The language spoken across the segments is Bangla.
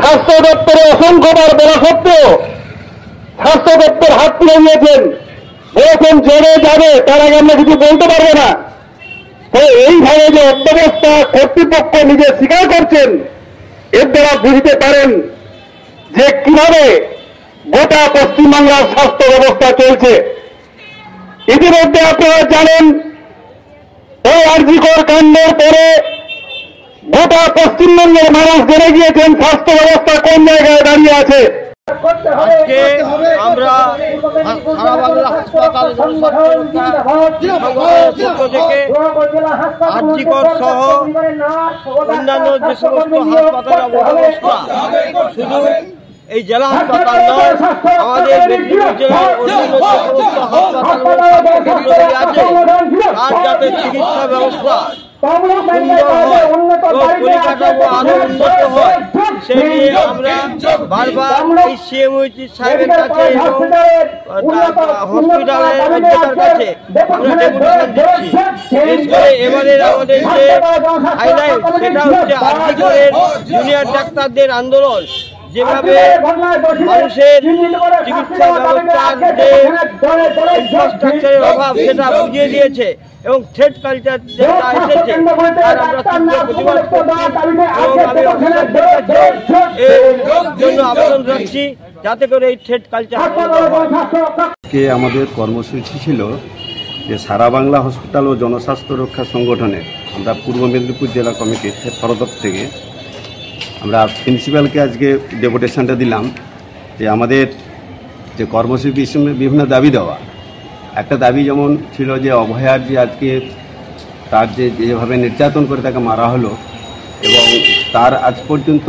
স্বাস্থ্য দপ্তরে অসংখ্যবার বলা সত্ত্বেও স্বাস্থ্য দপ্তর হাত তুলে নিয়েছেন, বলেছেন জেনে যাবে, তার আগে আমরা কিছু বলতে পারবো না। তো এইভাবে যে অব্যবস্থা কর্তৃপক্ষ নিজে স্বীকার করছেন, এর দ্বারা বুঝতে পারেন যে কিভাবে গোটা পশ্চিমবাংলার স্বাস্থ্য ব্যবস্থা চলছে। ইতিমধ্যে আপনারা জানেন, ওই আরজিকর কাণ্ডের পরে গোটা পশ্চিমবঙ্গের মানুষ জেনে গিয়েছেন স্বাস্থ্য ব্যবস্থা কোন জায়গায় দাঁড়িয়ে আছে। আজকে আমরা সারা বাংলা হাসপাতাল পক্ষ থেকে আরজিকর সহ অন্যান্য যে সমস্ত হাসপাতাল অবস্থা, শুধু এই জেলা হাসপাতাল নয়, আমাদের মেদিনীপুর জেলার অন্যান্য যে সমস্ত হাসপাতাল আছে তার যাতে চিকিৎসা ব্যবস্থা সুন্দর হয় ও পরিকাঠামো আরো উন্নত হয়, সে নিয়ে আমরা বারবার এই সিএমওইচি সাহেবের কাছে এবং হসপিটালের অধ্যক্ষের কাছে আমরা ডেপুটেশন দিচ্ছি। বিশেষ করে এবারের আমাদের যে হাইলাইট সেটা হচ্ছে আরজিকরের জুনিয়র ডাক্তারদের আন্দোলন, যেভাবে মানুষের চিকিৎসা ব্যবস্থার যে ইনফ্রাস্ট্রাকচারের অভাব সেটা বুঝিয়ে দিয়েছে এবং থ্রেড কালচার যেটা এসেছে তার আমরা তীব্র প্রতিবাদ করছি এবং আমি অফিসারদের কাছে এর জন্য আবেদন রাখছি যাতে করে এই থ্রেড কালচার। আমাদের কর্মসূচি ছিল যে সারা বাংলা হসপিটাল ও জনস্বাস্থ্য রক্ষা সংগঠনের আমরা পূর্ব মেদিনীপুর জেলা কমিটির তরফ থেকে আমরা প্রিন্সিপালকে আজকে ডেপুটেশনটা দিলাম যে আমাদের যে কর্মসূচি বিভিন্ন দাবি দেওয়া। একটা দাবি যেমন ছিল যে অভয়ার যে আজকে তার যেভাবে নির্যাতন করে তাকে মারা হলো এবং তার আজ পর্যন্ত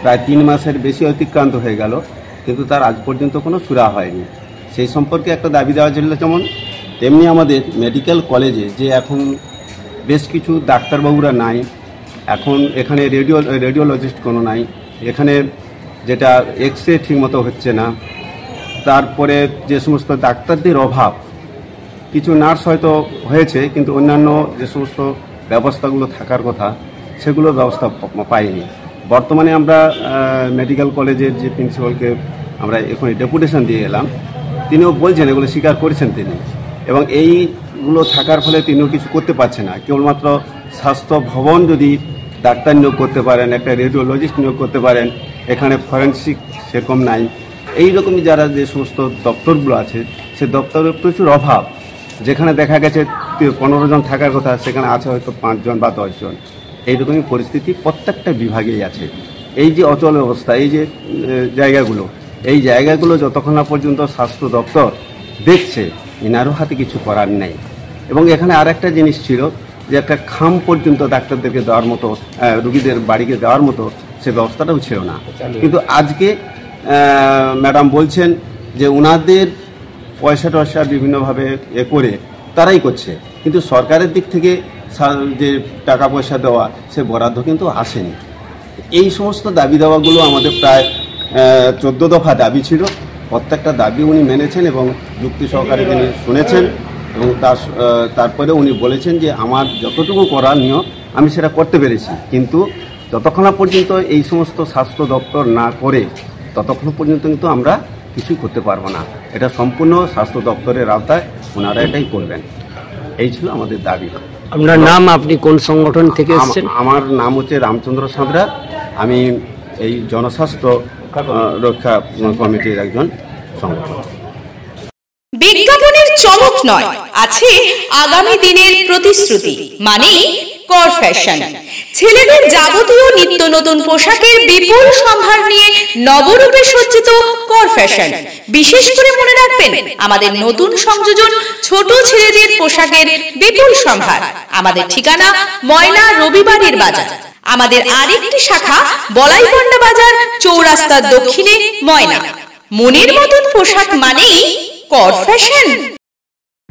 প্রায় 3 মাসের বেশি অতিক্রান্ত হয়ে গেল, কিন্তু তার আজ পর্যন্ত কোনো সুরা হয়নি। সেই সম্পর্কে একটা দাবি দেওয়া ছিল যেমন, তেমনি আমাদের মেডিকেল কলেজে যে এখন বেশ কিছু ডাক্তারবাবুরা নাই, এখন এখানে রেডিওলজিস্ট কোনো নাই, এখানে যেটা এক্স-রে ঠিকমতো হচ্ছে না, তারপরে যে সমস্ত ডাক্তারদের অভাব, কিছু নার্স হয়তো হয়েছে কিন্তু অন্যান্য যে সমস্ত ব্যবস্থাগুলো থাকার কথা সেগুলো ব্যবস্থা পাইনি। বর্তমানে আমরা মেডিকেল কলেজের যে প্রিন্সিপালকে আমরা এখন ডেপুটেশন দিয়ে এলাম, তিনিও বলছেন, এগুলো স্বীকার করেছেন তিনি, এবং এইগুলো থাকার ফলে তিনিও কিছু করতে পারছেন না। কেবলমাত্র স্বাস্থ্য ভবন যদি ডাক্তার নিয়োগ করতে পারেন, একটা রেডিওলজিস্ট নিয়োগ করতে পারেন, এখানে ফরেন্সিক সেরকম নাই, এইরকমই যারা যে সমস্ত দপ্তরগুলো আছে সে দপ্তরের প্রচুর অভাব। যেখানে দেখা গেছে 15 জন থাকার কথা সেখানে আছে হয়তো 5 জন বা 10 জন। এইরকমই পরিস্থিতি প্রত্যেকটা বিভাগেই আছে। এই যে অচল অবস্থা, এই যে জায়গাগুলো যতক্ষণ না পর্যন্ত স্বাস্থ্য দপ্তর দেখছে, এনারও হাতে কিছু করার নেই। এবং এখানে আর একটা জিনিস ছিল যে একটা খাম পর্যন্ত ডাক্তারদেরকে দেওয়ার মতো, রুগীদের বাড়িকে দেওয়ার মতো সে ব্যবস্থাটাও ছিল না। কিন্তু আজকে ম্যাডাম বলছেন যে ওনাদের পয়সা টয়সা বিভিন্নভাবে করে তারাই করছে, কিন্তু সরকারের দিক থেকে যে টাকা পয়সা দেওয়া সে বরাদ্দ কিন্তু আসেনি। এই সমস্ত দাবি দেওয়াগুলো আমাদের প্রায় 14 দফা দাবি ছিল। প্রত্যেকটা দাবি উনি মেনেছেন এবং যুক্তি সহকারে তিনি শুনেছেন এবং তারপরে উনি বলেছেন যে আমার যতটুকু করণীয় আমি সেটা করতে পেরেছি, কিন্তু যতক্ষণ পর্যন্ত এই সমস্ত স্বাস্থ্য দপ্তর না করে ততক্ষণ পর্যন্ত কিন্তু আমরা কিছুই করতে পারবো না। এটা সম্পূর্ণ স্বাস্থ্য দপ্তরের আওতায় ওনারা এটাই করবেন। এই ছিল আমাদের দাবি। আপনার নাম, আপনি কোন সংগঠন থেকে এসেছেন? আমার নাম হচ্ছে রামচন্দ্র সাঁতরা, আমি এই জনস্বাস্থ্য রক্ষা কমিটির একজন সংগঠন। বিজ্ঞাপনের চমক নয়, আছে আগামী দিনের প্রতিশ্রুতি, মানে কর ফ্যাশন। ছেলেদের যাবতীয় নিত্য নতুন পোশাকের বিপুল সম্ভার নিয়ে নবরূপে সজ্জিত কর ফ্যাশন। বিশেষ করে মনে রাখবেন, আমাদের নতুন সংযোজন ছোট ছেলেদের পোশাকের বিপুল সম্ভার। আমাদের ঠিকানা ময়না রবিবারের বাজার। আমাদের আরেকটি শাখা বলাইপন্ডা বাজার, চৌরাস্তার দক্ষিণে ময়না। মনের মতন পোশাক মানেই কর ফ্যাশন।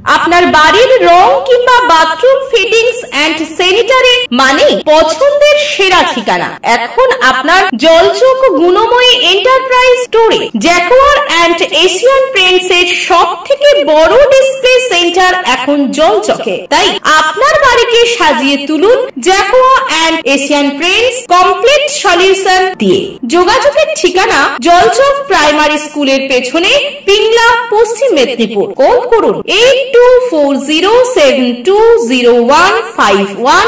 আপনার বাড়ির রং কিংবা বাথরুম ফিটিংস এন্ড স্যানিটারি মানে পছন্দের সেরা ঠিকানা। এখন আপনার জলচক গুণময়ী এন্টারপ্রাইজ স্টোরে জ্যাকোয়ার এন্ড এশিয়ান পেইন্টস এর সবথেকে বড় ডিসপ্লে সেন্টার এখন জলচকে। তাই আপনার বাড়িকে সাজিয়ে তুলুন Jaquar and Asian Paints complete solution দিয়ে। যোগাযোগের ঠিকানা জলচক প্রাইমারি স্কুলের পেছনে, পিংলা, পশ্চিম মেদিনীপুর। কল করুন 8240720151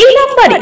এই নম্বরে।